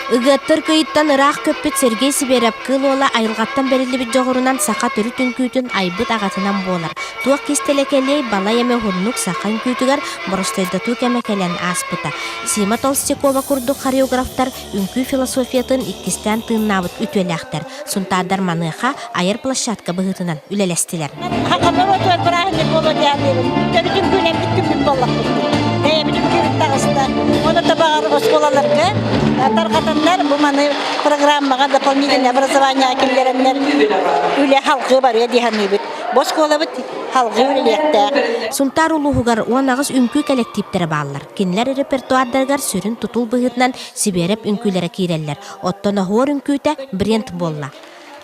Ыгаттар кыйыттан ыраах көппет Сергей Сибереп кылола айылгаттан берилли бит жоғырунан сақа түрі түнкүйтін айбыт ағатынан болар. Туақ кестелекелей бала еме хурнук сақан күйтігер боростойдату кемекелен аспыта. Сима Толстякова курдук хореографтар үнкүй философиятын иккистен тыыннабыт үтөләқтер. Сунтадар маныха айыр площадка быгытынан үлелестилер. Оны табағары школаларға тарқатандар бұл маны программаға дополнительное образование әкімдерінлер үлі халқы бар едіғаны бүт. Бос школа бүт халқы үлелектәк. Сунтар улуғығар оңағыз үнкі коллективтері бағылар. Кенлер репертуардарғар сүрін тұтыл бұғытынан Сибереп үнкілері кейрелер. Оттона хор үнкүйті бренд болла.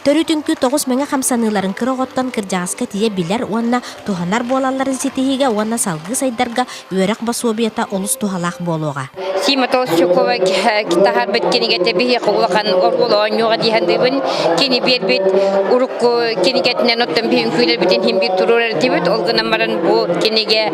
Төрі түнкі 9 меңе қамсаныларын кырығоттан кіржағысқа тие білер онна туханар болаларын сетихиге онна салғы сайдарға өрек басуобията олыс тухалақ болуға. Сима Толстякова китахар бит кенигете бихи қоғлақан орғылуан юға дейхандыбын кені бербет ұрыққы кенигетінен оттан бейін көйлер бітен хембек тұрурар дейбет олғынамарын бұл кенеге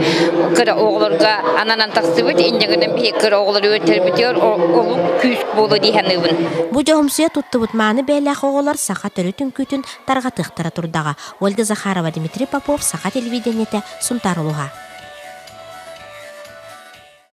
кірі оғыларға ананан тақсыбыт индегінен бейі кірі оғылар өтер бітер олық күйіск болу дейхандыбын. Бұ жоғымсуя тұттыбыт маны бәйләқ оғылар сақа төрі түнкүтін тарға тықтыра тұрдаға. Ольга Захарова, Дмитрий Попов, Сақа телевидениеті Сунтар улуға.